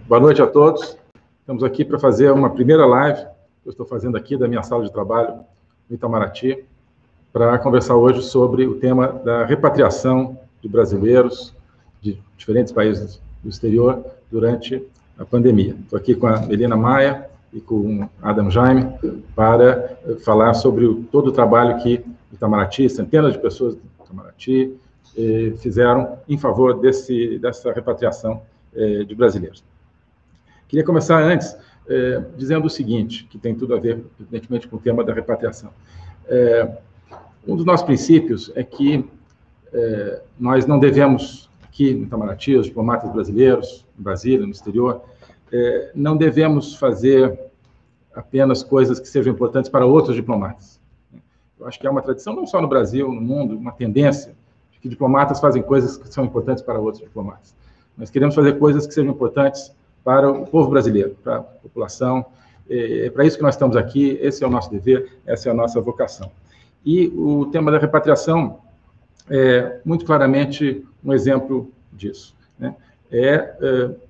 Boa noite a todos. Estamos aqui para fazer uma primeira live que eu estou fazendo aqui da minha sala de trabalho no Itamaraty, para conversar hoje sobre o tema da repatriação de brasileiros de diferentes países do exterior durante a pandemia. Estou aqui com a Melina Maia e com o Adam Jaime para falar sobre todo o trabalho que o Itamaraty, centenas de pessoas do Itamaraty, fizeram em favor dessa repatriação de brasileiros. Queria começar antes dizendo o seguinte, que tem tudo a ver, evidentemente, com o tema da repatriação. Um dos nossos princípios é que nós não devemos, aqui no Itamaraty, os diplomatas brasileiros, em Brasília, no exterior, não devemos fazer apenas coisas que sejam importantes para outros diplomatas. Eu acho que é uma tradição, não só no Brasil, no mundo, uma tendência de que diplomatas fazem coisas que são importantes para outros diplomatas. Nós queremos fazer coisas que sejam importantes para o povo brasileiro, para a população. É para isso que nós estamos aqui, esse é o nosso dever, essa é a nossa vocação. E o tema da repatriação é muito claramente um exemplo disso, né?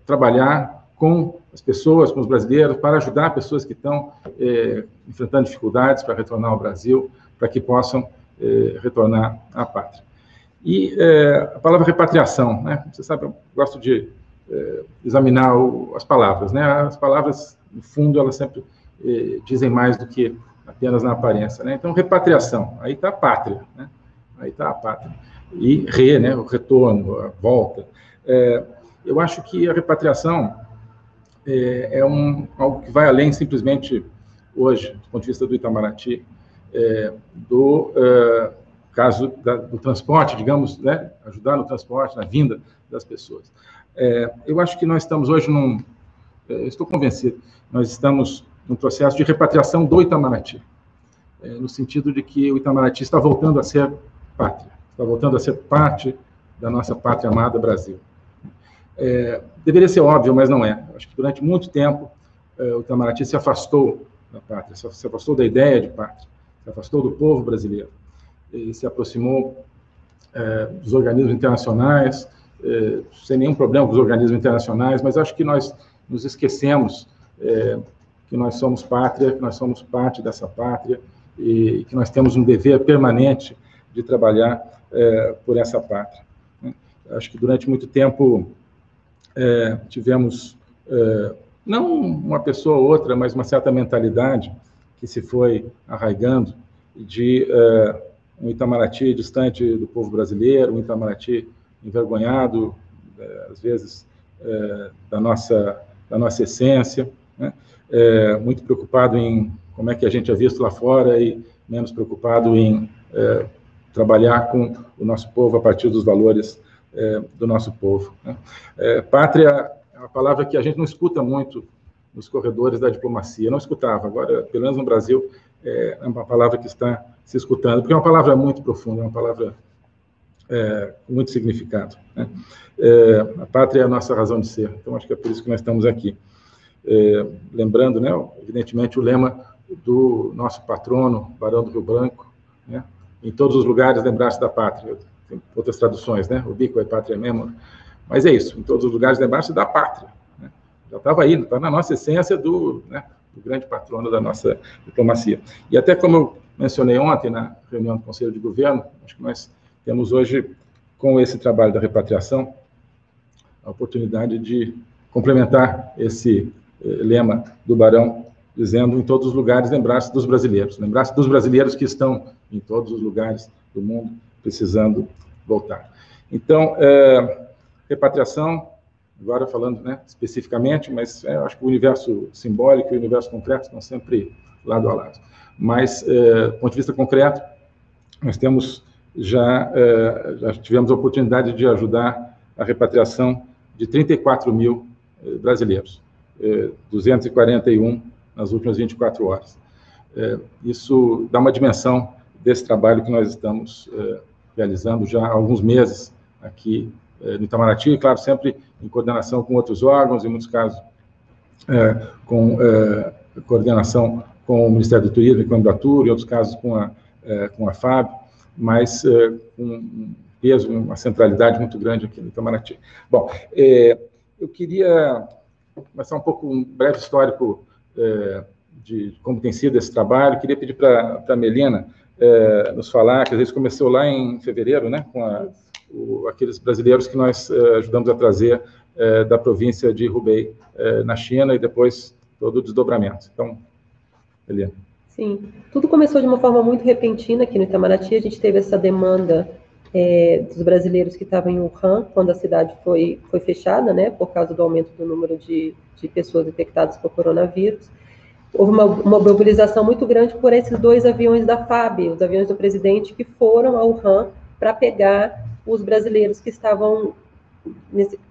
Trabalhar com as pessoas, com os brasileiros, para ajudar pessoas que estão enfrentando dificuldades para retornar ao Brasil, para que possam retornar à pátria. E a palavra repatriação, né? Você sabe, eu gosto de examinar as palavras, né? As palavras, no fundo, elas sempre dizem mais do que apenas na aparência, né? Então, repatriação, aí está a pátria, né? Aí está a pátria. E né? O retorno, a volta. Eu acho que a repatriação algo que vai além simplesmente, hoje, do ponto de vista do Itamaraty, do caso do transporte, digamos, né? Ajudar no transporte, na vinda das pessoas. Eu acho que nós estamos hoje estou convencido, nós estamos num processo de repatriação do Itamaraty, no sentido de que o Itamaraty está voltando a ser pátria, está voltando a ser parte da nossa pátria amada Brasil. Deveria ser óbvio, mas não é. Acho que durante muito tempo o Itamaraty se afastou da pátria, se afastou da ideia de pátria, se afastou do povo brasileiro, e se aproximou dos organismos internacionais, sem nenhum problema com os organismos internacionais, mas acho que nós nos esquecemos que nós somos pátria, que nós somos parte dessa pátria e que nós temos um dever permanente de trabalhar por essa pátria. Acho que durante muito tempo tivemos, não uma pessoa ou outra, mas uma certa mentalidade que se foi arraigando de um Itamaraty distante do povo brasileiro, um Itamaraty envergonhado, às vezes, da nossa essência, né? Muito preocupado em como é que a gente é visto lá fora e menos preocupado em trabalhar com o nosso povo a partir dos valores do nosso povo, né? Pátria é uma palavra que a gente não escuta muito nos corredores da diplomacia, não escutava, agora, pelo menos no Brasil, é uma palavra que está se escutando, porque é uma palavra muito profunda, é uma palavra com muito significado, né? A pátria é a nossa razão de ser, então acho que é por isso que nós estamos aqui. Lembrando, né, evidentemente, o lema do nosso patrono, Barão do Rio Branco, né? Em todos os lugares lembrar-se da pátria. Tem outras traduções, né? Ubique Patria Memor. Mas é isso, em todos os lugares lembrar-se da pátria, né? Já estava aí, está na nossa essência do grande patrono da nossa diplomacia. E até como eu mencionei ontem na reunião do Conselho de Governo, acho que nós temos hoje, com esse trabalho da repatriação, a oportunidade de complementar esse lema do Barão, dizendo em todos os lugares lembrar-se dos brasileiros que estão em todos os lugares do mundo precisando voltar. Então, repatriação, agora falando, né, especificamente, mas acho que o universo simbólico e o universo concreto estão sempre lado a lado. Mas, do ponto de vista concreto, nós temos já tivemos a oportunidade de ajudar a repatriação de 34 mil brasileiros, 241 nas últimas 24 horas. Isso dá uma dimensão desse trabalho que nós estamos realizando já há alguns meses aqui no Itamaraty, e, claro, sempre em coordenação com outros órgãos, em muitos casos com coordenação com o Ministério do Turismo e com a Embratur, em outros casos com a FAB, mas com um peso, uma centralidade muito grande aqui no Itamaraty. Bom, eu queria começar um pouco um breve histórico de como tem sido esse trabalho. Queria pedir para a Melina nos falar, que às vezes começou lá em fevereiro, né, com aqueles brasileiros que nós ajudamos a trazer da província de Hubei, na China, e depois todo o desdobramento. Então, Melina. Sim, tudo começou de uma forma muito repentina aqui no Itamaraty. A gente teve essa demanda dos brasileiros que estavam em Wuhan, quando a cidade foi fechada, né, por causa do aumento do número de pessoas infectadas por coronavírus. Houve uma mobilização muito grande por esses 2 aviões da FAB, os aviões do presidente, que foram a Wuhan para pegar os brasileiros que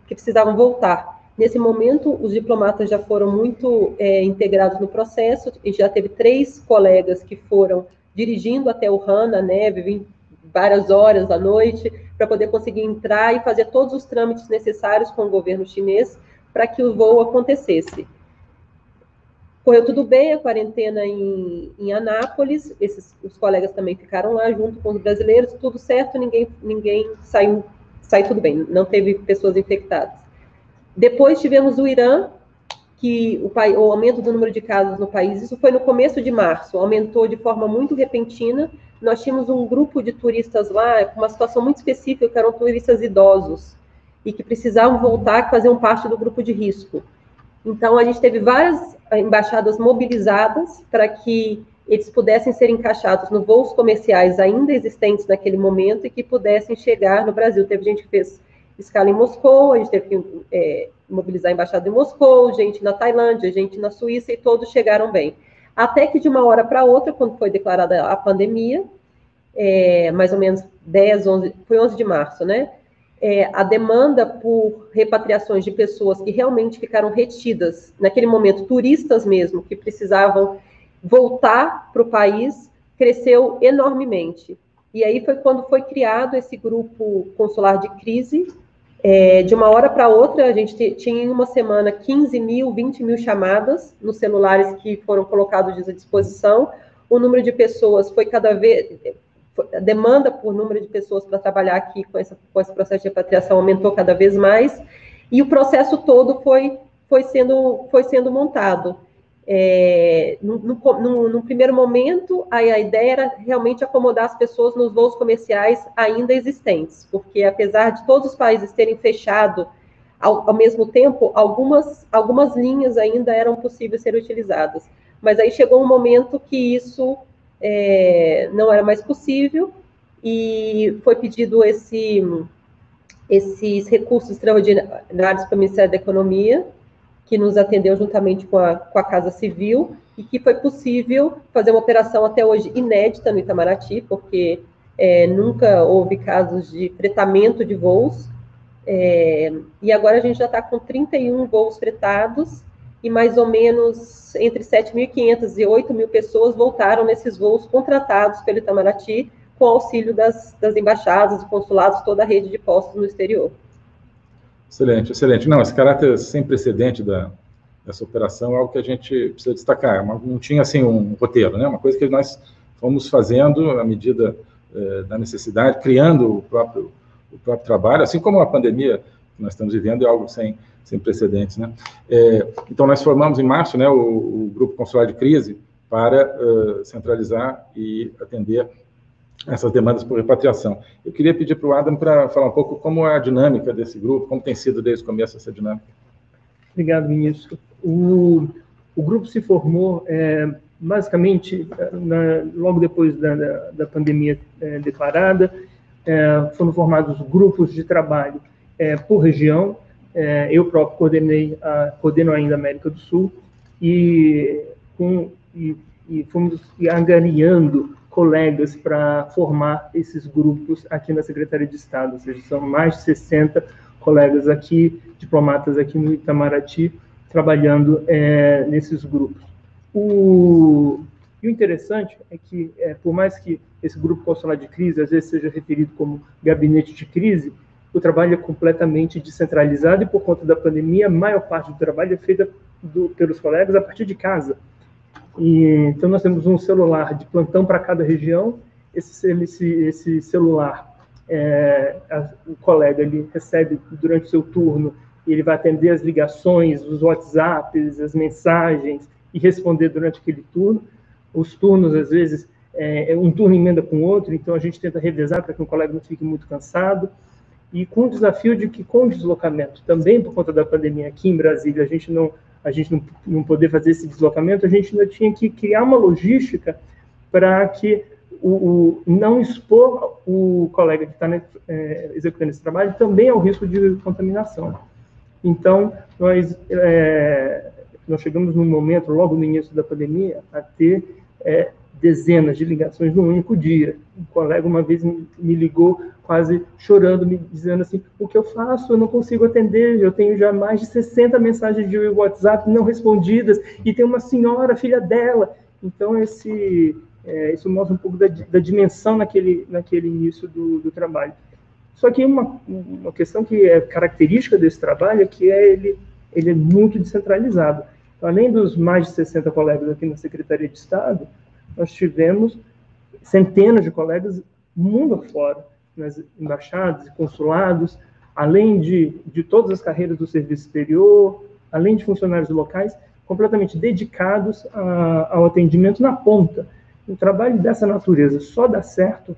precisavam voltar. Nesse momento, os diplomatas já foram muito integrados no processo, e já teve 3 colegas que foram dirigindo até Wuhan, na neve, várias horas à noite, para poder conseguir entrar e fazer todos os trâmites necessários com o governo chinês para que o voo acontecesse. Correu tudo bem, a quarentena em Anápolis, os colegas também ficaram lá junto com os brasileiros, tudo certo, ninguém saiu tudo bem, não teve pessoas infectadas. Depois tivemos o Irã, que o aumento do número de casos no país, isso foi no começo de março, aumentou de forma muito repentina. Nós tínhamos um grupo de turistas lá, com uma situação muito específica, que eram turistas idosos, e que precisavam voltar, que faziam parte do grupo de risco. Então, a gente teve várias embaixadas mobilizadas para que eles pudessem ser encaixados nos voos comerciais ainda existentes naquele momento e que pudessem chegar no Brasil. Teve gente que fez escala em Moscou, a gente teve que mobilizar a embaixada em Moscou, gente na Tailândia, gente na Suíça, e todos chegaram bem. Até que de uma hora para outra, quando foi declarada a pandemia, mais ou menos 11 de março, né? A demanda por repatriações de pessoas que realmente ficaram retidas, naquele momento, turistas mesmo, que precisavam voltar para o país, cresceu enormemente. E aí foi quando foi criado esse grupo consular de crise. De uma hora para outra, a gente tinha em uma semana 15 mil, 20 mil chamadas nos celulares que foram colocados à disposição. O número de pessoas foi cada vez... A demanda por número de pessoas para trabalhar aqui com esse processo de repatriação aumentou cada vez mais, e o processo todo foi sendo montado. No primeiro momento, a ideia era realmente acomodar as pessoas nos voos comerciais ainda existentes, porque apesar de todos os países terem fechado ao mesmo tempo, algumas linhas ainda eram possíveis ser utilizadas. Mas aí chegou um momento que isso não era mais possível, e foi pedido esses recursos extraordinários para o Ministério da Economia, que nos atendeu juntamente com a Casa Civil, e que foi possível fazer uma operação até hoje inédita no Itamaraty, porque nunca houve casos de fretamento de voos, e agora a gente já está com 31 voos fretados, e mais ou menos entre 7.500 e 8.000 pessoas voltaram nesses voos contratados pelo Itamaraty, com auxílio das embaixadas, consulados, toda a rede de postos no exterior. Excelente, excelente. Não, esse caráter sem precedente dessa operação é algo que a gente precisa destacar. Não tinha, assim, um roteiro, né? Uma coisa que nós fomos fazendo à medida da necessidade, criando o próprio trabalho, assim como a pandemia que nós estamos vivendo é algo sem precedentes, né? Então, nós formamos em março, né, o Grupo Consular de Crise para centralizar e atender essas demandas por repatriação. Eu queria pedir para o Adam para falar um pouco como é a dinâmica desse grupo, como tem sido desde o começo essa dinâmica. Obrigado, ministro. O grupo se formou, basicamente, logo depois da pandemia declarada. Foram formados grupos de trabalho por região. Eu próprio coordeno ainda a América do Sul, e fomos angariando colegas para formar esses grupos aqui na Secretaria de Estado, ou seja, são mais de 60 colegas aqui, diplomatas aqui no Itamaraty, trabalhando nesses grupos. E o interessante é que, por mais que esse grupo consular de crise às vezes seja referido como gabinete de crise, o trabalho é completamente descentralizado, e por conta da pandemia, a maior parte do trabalho é feita pelos colegas a partir de casa. Então, nós temos um celular de plantão para cada região. Esse celular, o colega ele recebe durante o seu turno ele vai atender as ligações, os WhatsApps, as mensagens e responder durante aquele turno. Os turnos, às vezes, um turno emenda com o outro, então a gente tenta revezar para que um colega não fique muito cansado. E com o desafio de que, com o deslocamento, também por conta da pandemia aqui em Brasília, a gente não poder fazer esse deslocamento, a gente ainda tinha que criar uma logística para que não expor o colega que está executando esse trabalho também ao risco de contaminação. Então, nós chegamos num momento, logo no início da pandemia, a ter dezenas de ligações num único dia. Um colega uma vez me ligou quase chorando, me dizendo assim, o que eu faço? Eu não consigo atender, eu tenho já mais de 60 mensagens de WhatsApp não respondidas, e tem uma senhora, filha dela. Então, isso mostra um pouco da dimensão naquele início do trabalho. Só que uma questão que é característica desse trabalho é que ele é muito descentralizado. Então, além dos mais de 60 colegas aqui na Secretaria de Estado, nós tivemos centenas de colegas mundo afora, nas embaixadas e consulados, além de todas as carreiras do serviço exterior, além de funcionários locais, completamente dedicados ao atendimento na ponta. Um trabalho dessa natureza só dá certo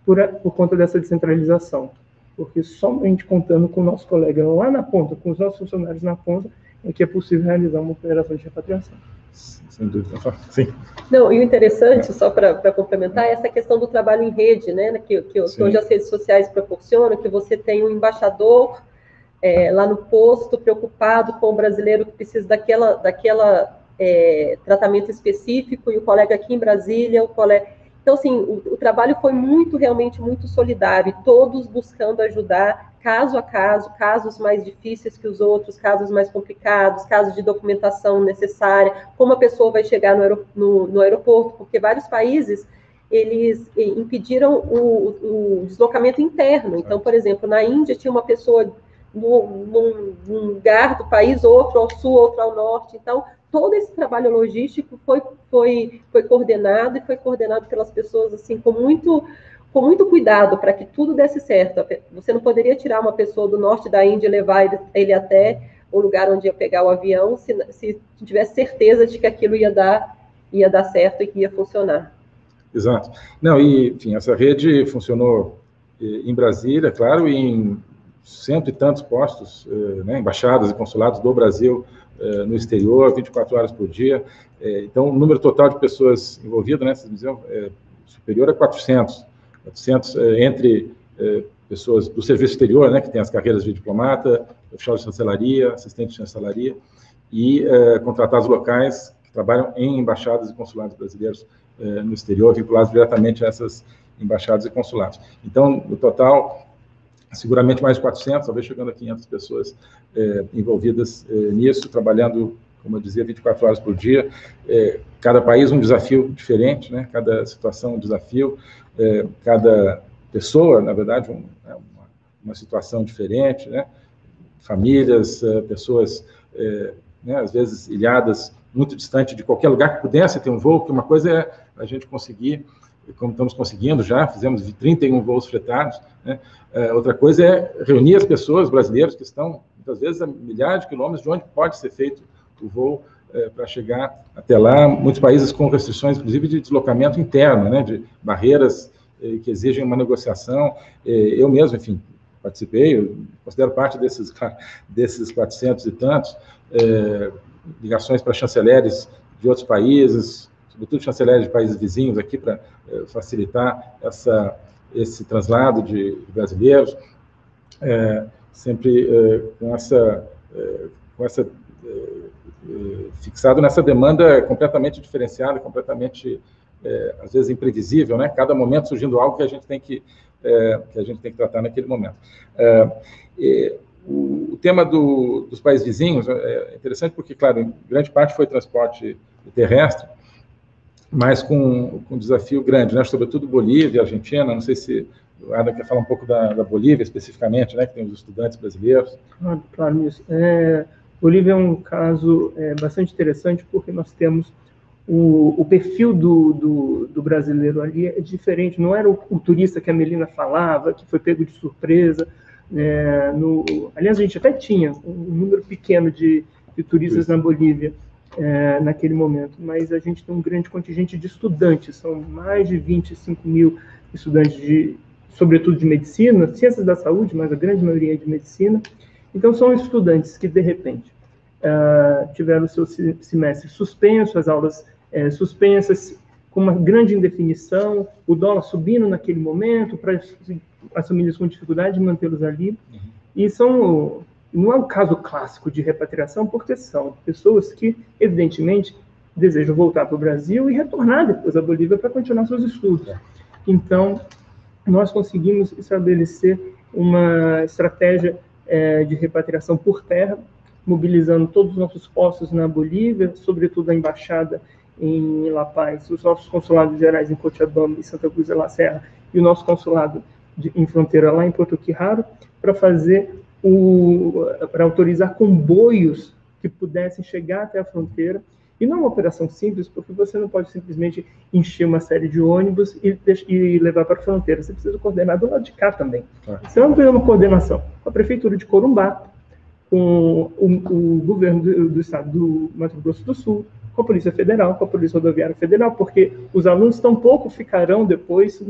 por conta dessa descentralização, porque somente contando com o nosso colega lá na ponta, com os nossos funcionários na ponta, é que é possível realizar uma operação de repatriação. Sem dúvida. Sim. Não, e o interessante, só para complementar, é essa questão do trabalho em rede, né, que hoje as redes sociais proporcionam, que você tem um embaixador lá no posto, preocupado com o brasileiro que precisa daquela tratamento específico, e o colega aqui em Brasília, Então, assim, o trabalho foi realmente muito solidário, e todos buscando ajudar, caso a caso, casos mais difíceis que os outros, casos mais complicados, casos de documentação necessária, como a pessoa vai chegar no aeroporto, porque vários países, eles impediram o deslocamento interno. Então, por exemplo, na Índia tinha uma pessoa num lugar do país, outro ao sul, outro ao norte. Então, todo esse trabalho logístico foi coordenado, e foi coordenado pelas pessoas assim com muito cuidado para que tudo desse certo. Você não poderia tirar uma pessoa do norte da Índia e levar ele até o lugar onde ia pegar o avião se tivesse certeza de que aquilo ia dar certo e que ia funcionar. Exato. Não, e, enfim, essa rede funcionou em Brasília, claro, e em cento e tantos postos, embaixadas e consulados do Brasil no exterior, 24 horas por dia. Então, o número total de pessoas envolvidas nessa missão é superior a 400 entre pessoas do serviço exterior, que tem as carreiras de diplomata, oficial de chancelaria, assistente de chancelaria, e contratados locais que trabalham em embaixadas e consulados brasileiros no exterior, vinculados diretamente a essas embaixadas e consulados. Então, no total, seguramente mais de 400, talvez chegando a 500 pessoas envolvidas nisso, trabalhando, como eu dizia, 24 horas por dia. Cada país um desafio diferente, cada situação um desafio, cada pessoa, na verdade, uma situação diferente, famílias, pessoas, às vezes ilhadas, muito distante de qualquer lugar que pudesse ter um voo, que uma coisa é a gente conseguir, como estamos conseguindo já, fizemos 31 voos fretados, outra coisa é reunir as pessoas brasileiras que estão, muitas vezes, a milhares de quilômetros de onde pode ser feito o voo para chegar até lá. Muitos países com restrições, inclusive, de deslocamento interno, de barreiras que exigem uma negociação. Eu mesmo, enfim, participei, eu considero parte desses 400 e tantos, ligações para chanceleres de outros países, sobretudo chanceleres de países vizinhos aqui, para facilitar esse translado de brasileiros, sempre com essa fixado nessa demanda completamente diferenciada, completamente, às vezes, imprevisível, Cada momento surgindo algo que a gente tem que tratar naquele momento. O tema dos países vizinhos é interessante porque, claro, em grande parte foi transporte terrestre, mas com um desafio grande, sobretudo Bolívia, Argentina. Não sei se o Adam quer falar um pouco da Bolívia especificamente, que tem os estudantes brasileiros. Claro, isso. Bolívia é um caso bastante interessante porque nós temos o perfil do brasileiro ali é diferente. Não era o turista que a Melina falava, que foi pego de surpresa. Aliás, a gente até tinha um número pequeno de turistas na Bolívia naquele momento, mas a gente tem um grande contingente de estudantes, são mais de 25 mil estudantes, sobretudo de medicina, ciências da saúde, mas a grande maioria é de medicina. Então, são estudantes que, de repente, tiveram o seu semestre suspenso, as aulas suspensas, com uma grande indefinição, o dólar subindo naquele momento, para as famílias com dificuldade de mantê-los ali. E não é um caso clássico de repatriação, porque são pessoas que, evidentemente, desejam voltar para o Brasil e retornar depois à Bolívia para continuar seus estudos. Então, nós conseguimos estabelecer uma estratégia de repatriação por terra, mobilizando todos os nossos postos na Bolívia, sobretudo a embaixada em La Paz, os nossos consulados gerais em Cochabamba e Santa Cruz de la Serra, e o nosso consulado em fronteira lá em Porto Quirraro, para autorizar comboios que pudessem chegar até a fronteira. E não é uma operação simples, porque você não pode simplesmente encher uma série de ônibus e levar para a fronteira. Você precisa coordenar do lado de cá também. Você não tem uma coordenação com a Prefeitura de Corumbá, com o governo do estado do Mato Grosso do Sul, com a Polícia Federal, com a Polícia Rodoviária Federal, porque os alunos tampouco ficarão depois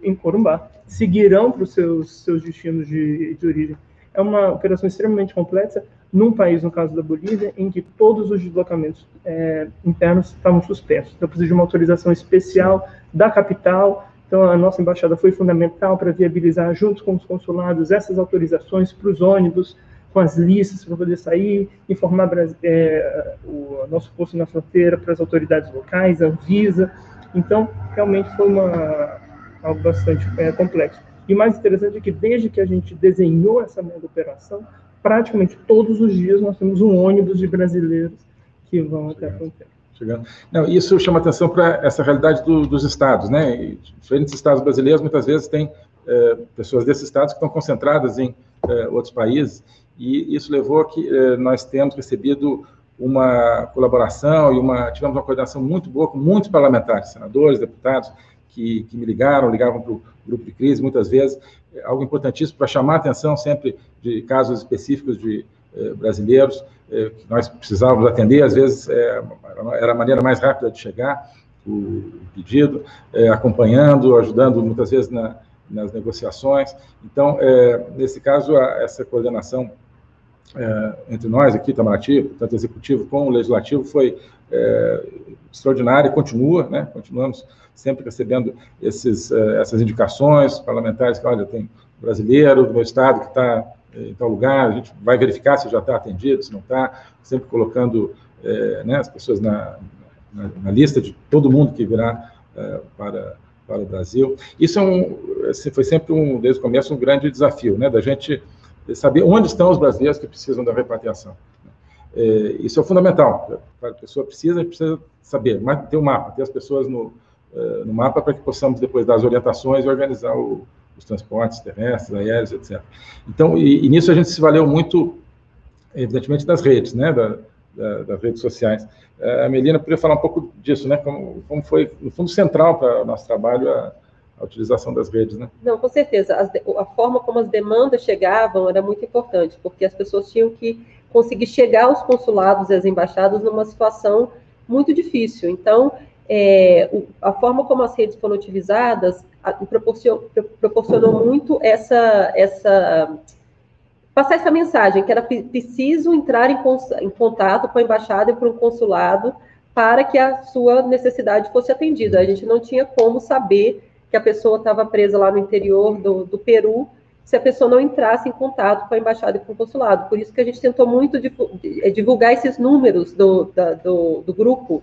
em Corumbá, seguirão para os seus destinos de origem. É uma operação extremamente complexa, num país, no caso da Bolívia, em que todos os deslocamentos internos estavam suspensos. Então, precisa de uma autorização especial da capital. Então, a nossa embaixada foi fundamental para viabilizar, junto com os consulados, essas autorizações para os ônibus, com as listas para poder sair, informar o nosso posto na fronteira para as autoridades locais, a Anvisa. Então, realmente foi algo bastante complexo. E o mais interessante é que, desde que a gente desenhou essa mega operação, praticamente todos os dias nós temos um ônibus de brasileiros que vão até a fronteira. Não, isso chama atenção para essa realidade dos estados, né? E diferentes estados brasileiros, muitas vezes, têm pessoas desses estados que estão concentradas em outros países, e isso levou a que nós temos recebido uma colaboração e tivemos uma coordenação muito boa com muitos parlamentares, senadores, deputados, que me ligavam para o grupo de crise, muitas vezes, algo importantíssimo para chamar a atenção sempre de casos específicos de brasileiros que nós precisávamos atender, às vezes era a maneira mais rápida de chegar o pedido, acompanhando, ajudando muitas vezes nas negociações. Então, nesse caso, essa coordenação entre nós aqui, Itamaraty, tanto executivo como legislativo, foi extraordinária e continua, né? Continuamos sempre recebendo essas indicações parlamentares, que, olha, tem brasileiro do meu estado que está em tal lugar, a gente vai verificar se já está atendido, se não está, sempre colocando as pessoas na lista de todo mundo que virá para o Brasil. Isso foi sempre, desde o começo, um grande desafio, né, da gente saber onde estão os brasileiros que precisam da repatriação. Isso é fundamental. A pessoa precisa saber, mas ter um mapa, ter as pessoas no mapa para que possamos depois dar as orientações e organizar os transportes terrestres, aéreos, etc. Então, e nisso a gente se valeu muito, evidentemente, das redes, né, das redes sociais. A Melina poderia falar um pouco disso, né, como foi, no fundo, central para o nosso trabalho a utilização das redes, né? Não, com certeza. A forma como as demandas chegavam era muito importante, porque as pessoas tinham que conseguir chegar aos consulados e às embaixadas numa situação muito difícil. Então, a forma como as redes foram utilizadas proporcionou muito passar essa mensagem, que era preciso entrar em contato com a embaixada e com o consulado para que a sua necessidade fosse atendida. A gente não tinha como saber que a pessoa estava presa lá no interior do Peru, se a pessoa não entrasse em contato com a embaixada e com o consulado. Por isso que a gente tentou muito divulgar esses números do grupo,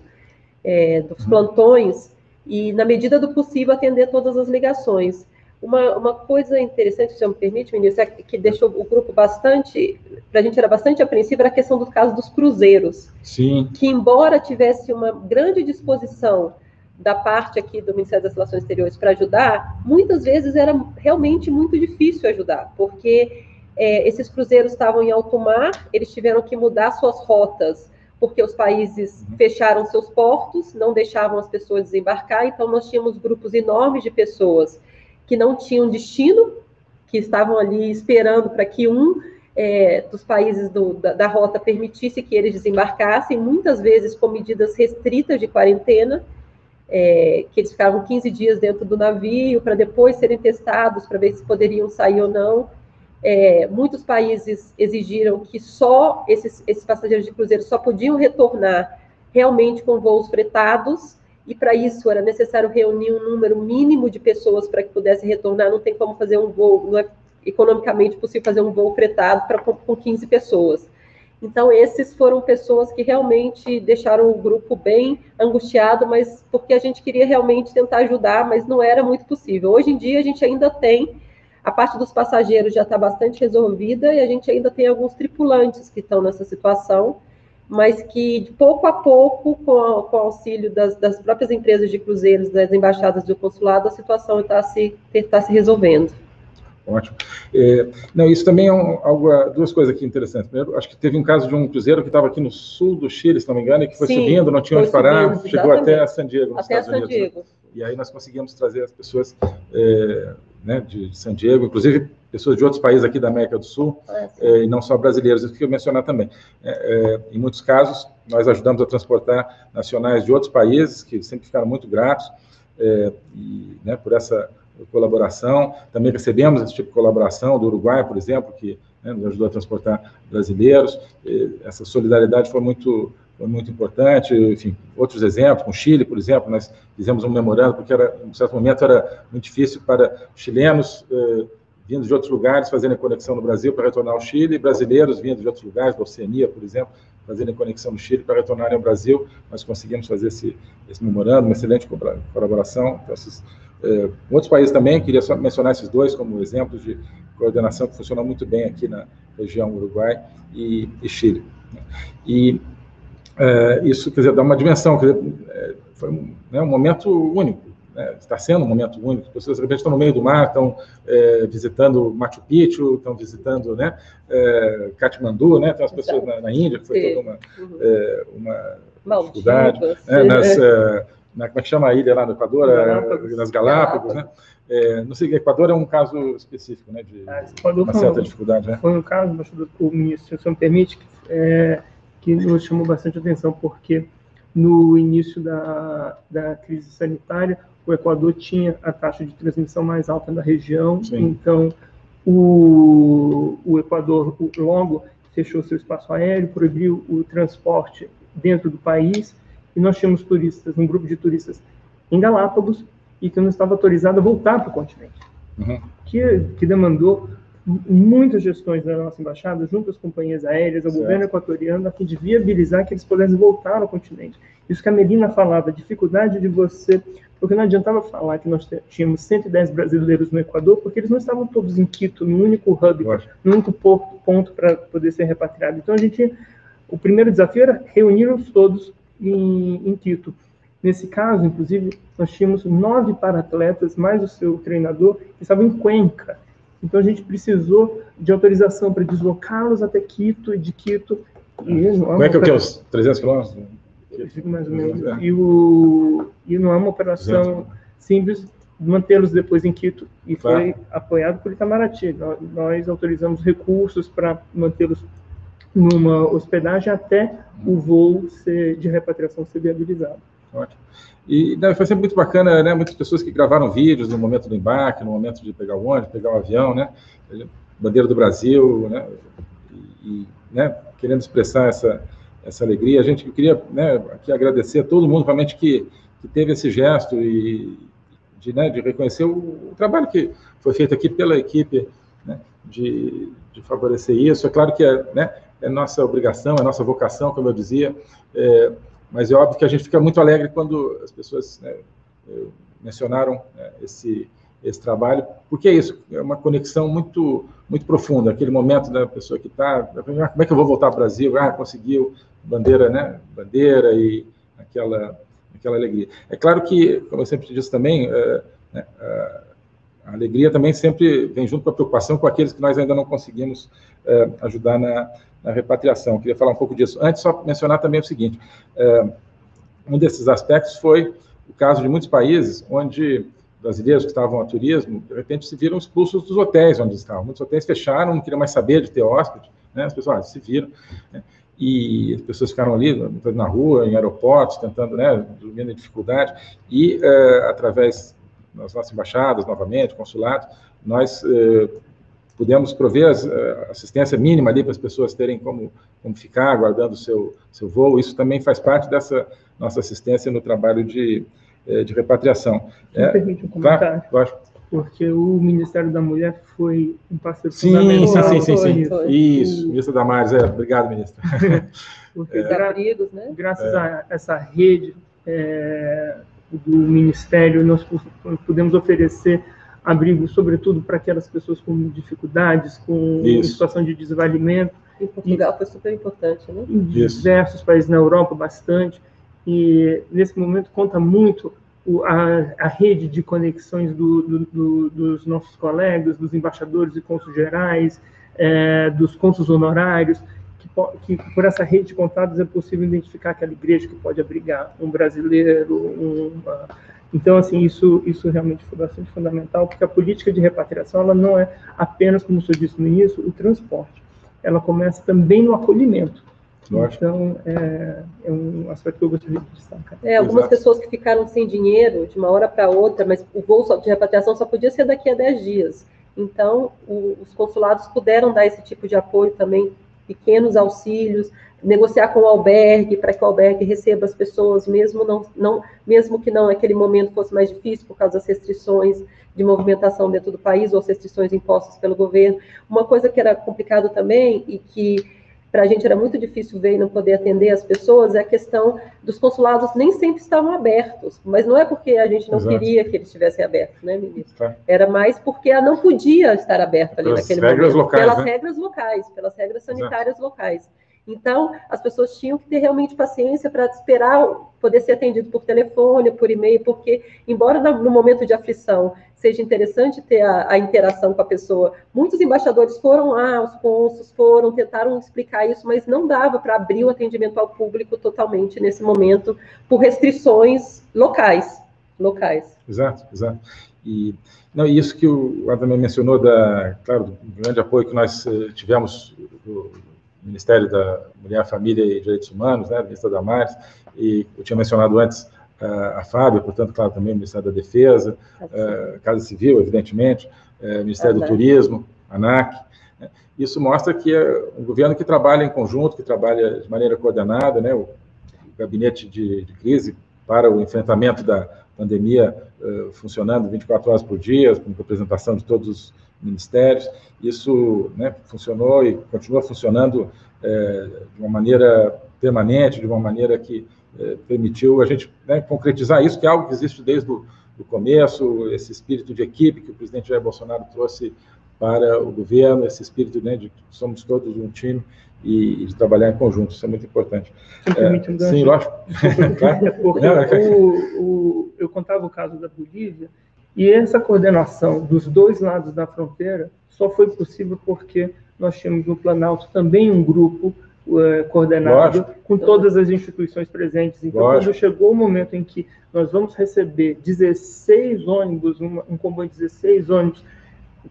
dos plantões, e, na medida do possível, atender todas as ligações. Uma coisa interessante, se o senhor me permite, ministro, que deixou o grupo bastante, para a gente era bastante apreensivo, era a questão dos casos dos cruzeiros. Sim. Que, embora tivesse uma grande disposição da parte aqui do Ministério das Relações Exteriores para ajudar, muitas vezes era realmente muito difícil ajudar, porque esses cruzeiros estavam em alto mar, eles tiveram que mudar suas rotas, porque os países fecharam seus portos, não deixavam as pessoas desembarcar, então nós tínhamos grupos enormes de pessoas que não tinham destino, que estavam ali esperando para que dos países da rota permitisse que eles desembarcassem, muitas vezes com medidas restritas de quarentena, que eles ficavam 15 dias dentro do navio para depois serem testados para ver se poderiam sair ou não. Muitos países exigiram que só esses passageiros de cruzeiro só podiam retornar realmente com voos fretados, e para isso era necessário reunir um número mínimo de pessoas para que pudessem retornar. Não tem como fazer um voo, não é economicamente possível fazer um voo fretado com 15 pessoas. Então, esses foram pessoas que realmente deixaram o grupo bem angustiado, mas porque a gente queria realmente tentar ajudar, mas não era muito possível. Hoje em dia, a gente ainda tem, a parte dos passageiros já está bastante resolvida, e a gente ainda tem alguns tripulantes que estão nessa situação, mas que, de pouco a pouco, com o auxílio das próprias empresas de cruzeiros, das embaixadas do consulado, a situação está se resolvendo. Ótimo. Não, isso também é duas coisas aqui interessantes. Primeiro, acho que teve um caso de um cruzeiro que estava aqui no sul do Chile, se não me engano, e que foi subindo, não tinha onde parar, chegou até San Diego, nos Estados Unidos. Né? E aí nós conseguimos trazer as pessoas né, de San Diego, inclusive pessoas de outros países aqui da América do Sul, e não só brasileiros, isso que eu mencionar também. Em muitos casos, nós ajudamos a transportar nacionais de outros países, que sempre ficaram muito gratos né, por essa colaboração. Também recebemos esse tipo de colaboração do Uruguai, por exemplo, que nos ajudou a transportar brasileiros. Essa solidariedade foi muito importante. Enfim, outros exemplos, com o Chile, por exemplo, nós fizemos um memorando, porque em um certo momento era muito difícil para chilenos vindos de outros lugares fazerem conexão no Brasil para retornar ao Chile, e brasileiros vindos de outros lugares, da Oceania, por exemplo, fazerem conexão no Chile para retornarem ao Brasil. Nós conseguimos fazer esse memorando, uma excelente colaboração. Então, outros países também, queria só mencionar esses dois como exemplos de coordenação que funcionou muito bem aqui na região Uruguai e Chile. E isso, quer dizer, dá uma dimensão, quer dizer, foi um momento único, né? Está sendo um momento único. As pessoas, de repente, estão no meio do mar, estão visitando Machu Picchu, estão visitando, né, Katmandu, né? Tem as pessoas na Índia, que foi toda uma dificuldade. Como é que chama a ilha lá no Equador? Nas Galápagos, né? Não sei, o Equador é um caso específico, né, de uma certa dificuldade, né? Foi um caso, o ministro, se me permite, que nos chamou bastante atenção, porque no início da crise sanitária, o Equador tinha a taxa de transmissão mais alta da região. Sim. Então o Equador logo fechou seu espaço aéreo, proibiu o transporte dentro do país, e nós tínhamos turistas, um grupo de turistas em Galápagos, e que não estava autorizado a voltar para o continente, que demandou muitas gestões da nossa embaixada, junto às companhias aéreas, ao governo equatoriano, a fim de viabilizar que eles pudessem voltar ao continente. Isso que a Melina falava, a dificuldade de você... Porque não adiantava falar que nós tínhamos 110 brasileiros no Equador, porque eles não estavam todos em Quito, no único hub, no único ponto para poder ser repatriado. Então, o primeiro desafio era reunir-os todos em Quito. Nesse caso, inclusive, nós tínhamos 9 para-atletas, mais o seu treinador, que estavam em Cuenca. Então, a gente precisou de autorização para deslocá-los até Quito, e de Quito... Cuenca é o que? Uns 300 quilômetros? Mais ou menos. E não é uma operação simples mantê-los depois em Quito. E foi apoiado por Itamaraty. Nós autorizamos recursos para mantê-los numa hospedagem até o voo de repatriação ser viabilizado. Ótimo. E foi sempre muito bacana, né? Muitas pessoas que gravaram vídeos no momento do embarque, no momento de pegar o ônibus, pegar o avião, né? Bandeira do Brasil, né? Né? Querendo expressar essa alegria. Eu queria, né, aqui agradecer a todo mundo, realmente, que teve esse gesto de reconhecer o trabalho que foi feito aqui pela equipe, né, de favorecer isso. É claro que é nossa obrigação, é nossa vocação, como eu dizia, mas é óbvio que a gente fica muito alegre quando as pessoas, né, mencionaram esse trabalho, porque é isso, é uma conexão muito, muito profunda, aquele momento da pessoa que está, como é que eu vou voltar ao Brasil? Conseguiu, bandeira, né? Bandeira e aquela alegria. É claro que, como eu sempre disse também, a alegria também sempre vem junto com a preocupação com aqueles que nós ainda não conseguimos ajudar na repatriação. Eu queria falar um pouco disso. Antes, só mencionar também o seguinte, 'um desses aspectos foi o caso de muitos países onde, brasileiros que estavam a turismo, de repente se viram expulsos dos hotéis onde estavam. Muitos hotéis fecharam, não queriam mais saber de ter hóspede, né? As pessoas se viram, né? E as pessoas ficaram ali na rua, em aeroportos, tentando, né, dormindo em dificuldade, e através das nossas embaixadas, novamente, consulados, nós pudemos prover assistência mínima ali para as pessoas terem como ficar, aguardando o seu voo. Isso também faz parte dessa nossa assistência no trabalho de repatriação. Me permite um comentário? Claro, porque o Ministério da Mulher foi um parceiro fundamental. Sim. Isso, ministra Damares, obrigado, ministra. Porque graças a essa rede do Ministério, nós pudemos oferecer abrigo, sobretudo, para aquelas pessoas com dificuldades, com situação de desvalimento. Em Portugal foi super importante, né? Em diversos países na Europa, bastante. E, nesse momento, conta muito a rede de conexões dos nossos colegas, dos embaixadores e cônsules gerais, dos cônsules honorários, que por essa rede de contatos é possível identificar aquela igreja que pode abrigar um brasileiro. Então, assim, isso realmente foi bastante fundamental, porque a política de repatriação ela não é apenas, como o senhor disse no início, o transporte. Ela começa também no acolhimento. Lógico. Então, é um aspecto que eu gostaria de destacar. Algumas pessoas que ficaram sem dinheiro de uma hora para outra, mas o voo de repatriação só podia ser daqui a 10 dias. Então, os consulados puderam dar esse tipo de apoio também, pequenos auxílios, negociar com o albergue, para que o albergue receba as pessoas, mesmo que não naquele momento fosse mais difícil, por causa das restrições de movimentação dentro do país, ou as restrições impostas pelo governo. Uma coisa que era complicado também, e que para a gente era muito difícil ver e não poder atender as pessoas, é a questão dos consulados nem sempre estavam abertos, mas não é porque a gente não queria que eles estivessem abertos, né, ministro? Tá. Era mais porque não podia estar aberto ali naquele momento. Locais, pelas né? regras locais, pelas regras sanitárias locais. Então, as pessoas tinham que ter realmente paciência para esperar poder ser atendido por telefone, por e-mail, porque, embora no momento de aflição seja interessante ter a interação com a pessoa, muitos embaixadores foram lá, os cônsules tentaram explicar isso, mas não dava para abrir o atendimento ao público totalmente nesse momento, por restrições locais. Exato. E isso que o Adamir mencionou, do grande apoio que nós tivemos do Ministério da Mulher, Família e Direitos Humanos, né, ministra Damares, e eu tinha mencionado antes a Fábio, portanto, claro, também o Ministério da Defesa, Casa Civil, evidentemente, Ministério do Turismo, ANAC. Né. Isso mostra que é um governo que trabalha em conjunto, que trabalha de maneira coordenada, né, o gabinete de crise para o enfrentamento da pandemia funcionando 24 horas por dia, com representação de todos os ministérios. Isso, né, funcionou e continua funcionando de uma maneira permanente, de uma maneira que permitiu a gente, né, concretizar isso, que é algo que existe desde o começo, esse espírito de equipe que o presidente Jair Bolsonaro trouxe para o governo, esse espírito, né, de que somos todos um time e de trabalhar em conjunto. Isso é muito importante. Sim, lógico. Porque eu contava o caso da Bolívia, e essa coordenação dos dois lados da fronteira só foi possível porque nós tínhamos no Planalto também um grupo coordenado, com todas as instituições presentes. Então, quando chegou o momento em que nós vamos receber 16 ônibus, um comboio de 16 ônibus,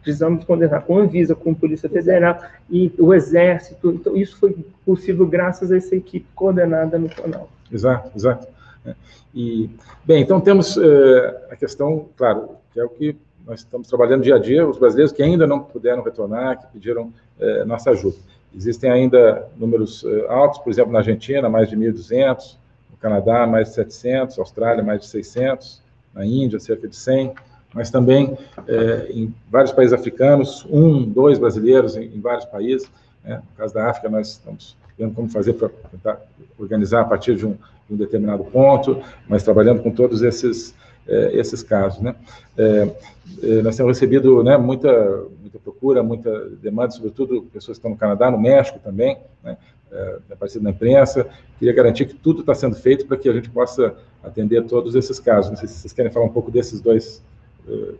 precisamos coordenar com a Anvisa, com a Polícia Federal e o Exército. Então, isso foi possível graças a essa equipe coordenada no Planalto. Exato. E, bem, então temos a questão, claro, que é o que nós estamos trabalhando dia a dia, os brasileiros que ainda não puderam retornar, que pediram nossa ajuda. Existem ainda números altos, por exemplo, na Argentina, mais de 1.200, no Canadá, mais de 700, Austrália, mais de 600, na Índia, cerca de 100, mas também em vários países africanos, 2 brasileiros em vários países. Né? No caso da África, nós estamos vendo como fazer para tentar organizar a partir de um determinado ponto, mas trabalhando com todos esses casos. Né? Nós temos recebido, né, muita procura, muita demanda, sobretudo pessoas que estão no Canadá, no México também, né, aparecido na imprensa. Queria garantir que tudo está sendo feito para que a gente possa atender todos esses casos. Não sei se vocês querem falar um pouco desses 2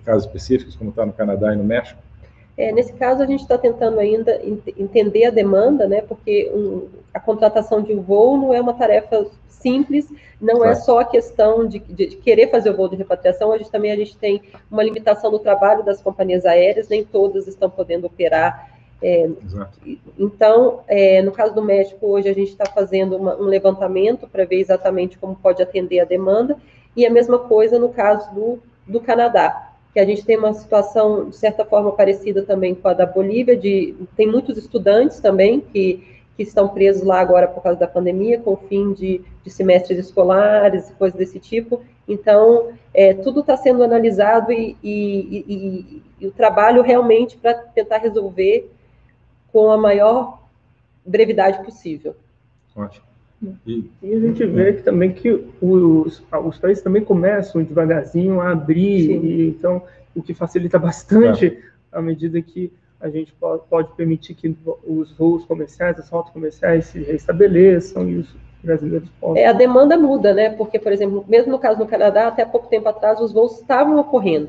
casos específicos, como está no Canadá e no México. Nesse caso, a gente está tentando ainda entender a demanda, né, porque a contratação de um voo não é uma tarefa simples, não é só a questão de querer fazer o voo de repatriação, a gente tem uma limitação do trabalho das companhias aéreas, nem todas estão podendo operar. Então, no caso do México, hoje a gente está fazendo um levantamento para ver exatamente como pode atender a demanda, e a mesma coisa no caso do Canadá, que a gente tem uma situação, de certa forma, parecida também com a da Bolívia, tem muitos estudantes também que estão presos lá agora por causa da pandemia, com o fim de semestres escolares e coisas desse tipo. Então, tudo está sendo analisado e o trabalho realmente para tentar resolver com a maior brevidade possível. Ótimo. E a gente vê que também que os países também começam devagarzinho a abrir, então o que facilita bastante à medida que a gente pode permitir que os voos comerciais, as rotas comerciais se restabeleçam e os brasileiros possam. A demanda muda, né? Porque, por exemplo, mesmo no caso do Canadá, até pouco tempo atrás os voos estavam ocorrendo.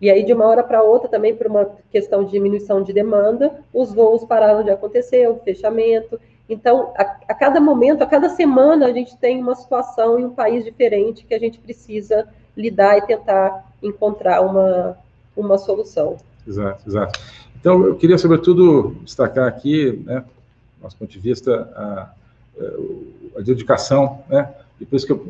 E aí, de uma hora para outra, também por uma questão de diminuição de demanda, os voos pararam de acontecer, o fechamento. Então, a cada momento, a cada semana, a gente tem uma situação em um país diferente que a gente precisa lidar e tentar encontrar uma solução. Exato, exato. Então, eu queria, sobretudo, destacar aqui, né, do nosso ponto de vista, a dedicação, né, e por isso que eu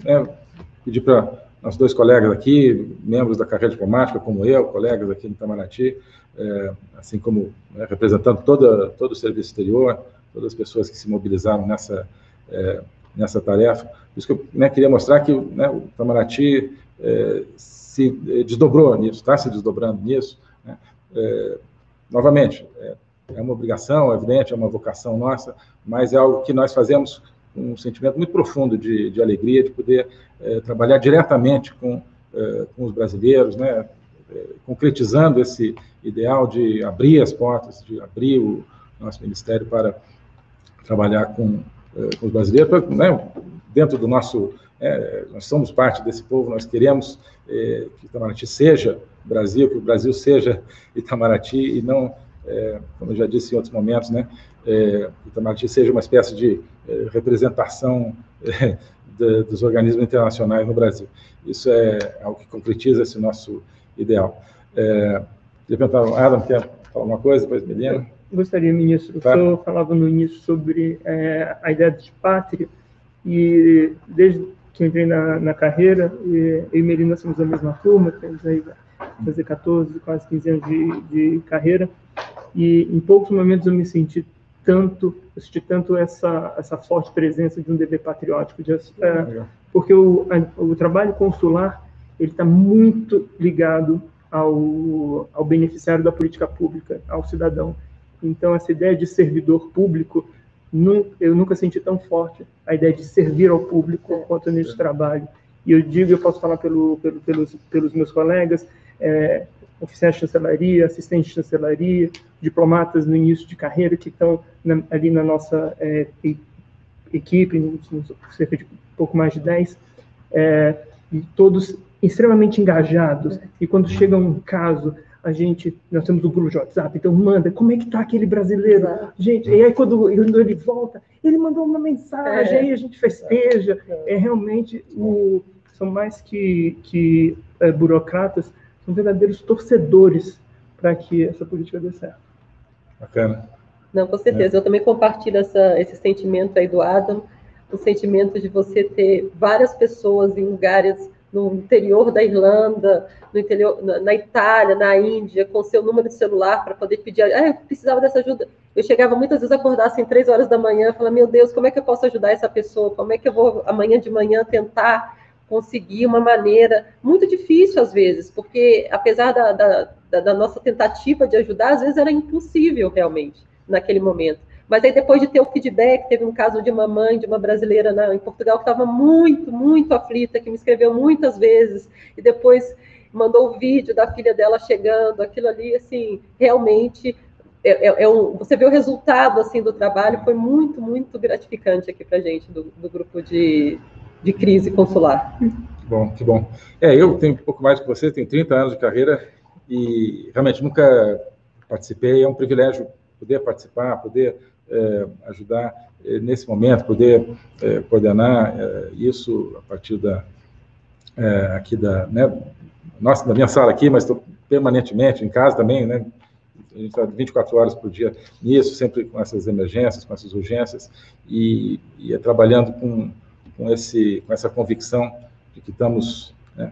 pedi para nossos dois colegas aqui, membros da carreira diplomática, como eu, colegas aqui no Itamaraty, assim como representando todo o serviço exterior, todas as pessoas que se mobilizaram nessa tarefa. Por isso que eu queria mostrar que o Itamaraty se desdobrou nisso, está se desdobrando nisso. Né? Novamente, é uma obrigação, é evidente, é uma vocação nossa, mas é algo que nós fazemos com um sentimento muito profundo de alegria, de poder trabalhar diretamente com os brasileiros, né? Concretizando esse ideal de abrir as portas, de abrir o nosso ministério para trabalhar com os brasileiros, né? Dentro do nosso... nós somos parte desse povo, nós queremos que Itamaraty seja Brasil, que o Brasil seja Itamaraty e não, como eu já disse em outros momentos, né? Que Itamaraty seja uma espécie de representação dos organismos internacionais no Brasil. Isso é algo que concretiza esse nosso ideal. Queria perguntar, Adam, quer falar uma coisa, depois Melina? Gostaria, ministro. O senhor falava no início sobre a ideia de pátria, e desde que eu entrei na carreira, eu e Melina somos da mesma turma, temos aí fazer 14, quase 15 anos de carreira, e em poucos momentos eu senti tanto essa forte presença de um dever patriótico, porque o trabalho consular ele está muito ligado ao beneficiário da política pública, ao cidadão. Então, essa ideia de servidor público, eu nunca senti tão forte a ideia de servir ao público quanto nesse trabalho. E eu posso falar pelos meus colegas, oficiais de chancelaria, assistentes de chancelaria, diplomatas no início de carreira que estão ali na nossa equipe, cerca de pouco mais de 10, e todos extremamente engajados. E quando chega um caso, nós temos um grupo de WhatsApp, então manda, como é que está aquele brasileiro? Gente, e aí quando ele volta, ele mandou uma mensagem, aí a gente festeja. Realmente, são mais que burocratas, são verdadeiros torcedores para que essa política dê certo. Bacana. Não, com certeza. Eu também compartilho esse sentimento aí do Adam, o sentimento de você ter várias pessoas em lugares no interior da Irlanda, no interior, na Itália, na Índia, com seu número de celular para poder pedir. Eu precisava dessa ajuda. Eu chegava muitas vezes a acordar assim, 3 horas da manhã, falando, meu Deus, como é que eu posso ajudar essa pessoa? Como é que eu vou amanhã de manhã tentar conseguir uma maneira muito difícil às vezes, porque apesar da nossa tentativa de ajudar, às vezes era impossível realmente naquele momento. Mas aí depois de ter o feedback, teve um caso de uma mãe, de uma brasileira em Portugal, que estava muito, muito aflita, que me escreveu muitas vezes, e depois mandou o vídeo da filha dela chegando, aquilo ali, assim, realmente, você vê o resultado, assim, do trabalho, foi muito, muito gratificante aqui para a gente, do grupo de crise consular. Bom, que bom. Eu tenho um pouco mais que você, tenho 30 anos de carreira, e realmente nunca participei. É um privilégio poder participar, poder ajudar nesse momento, poder coordenar isso a partir aqui da minha sala aqui, mas estou permanentemente em casa também, né? A gente está 24 horas por dia nisso, sempre com essas emergências, com essas urgências, e trabalhando com essa convicção de que estamos, né,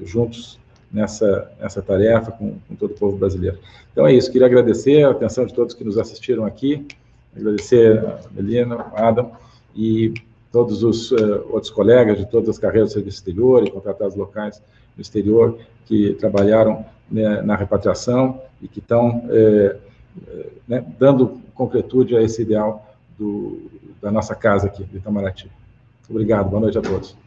juntos nessa tarefa com todo o povo brasileiro. Então é isso, queria agradecer a atenção de todos que nos assistiram aqui, agradecer a Melina, a Adam e todos os outros colegas de todas as carreiras do serviço exterior e contratados locais no exterior que trabalharam, né, na repatriação e que estão né, dando concretude a esse ideal da nossa casa aqui, do Itamaraty. Obrigado, boa noite a todos.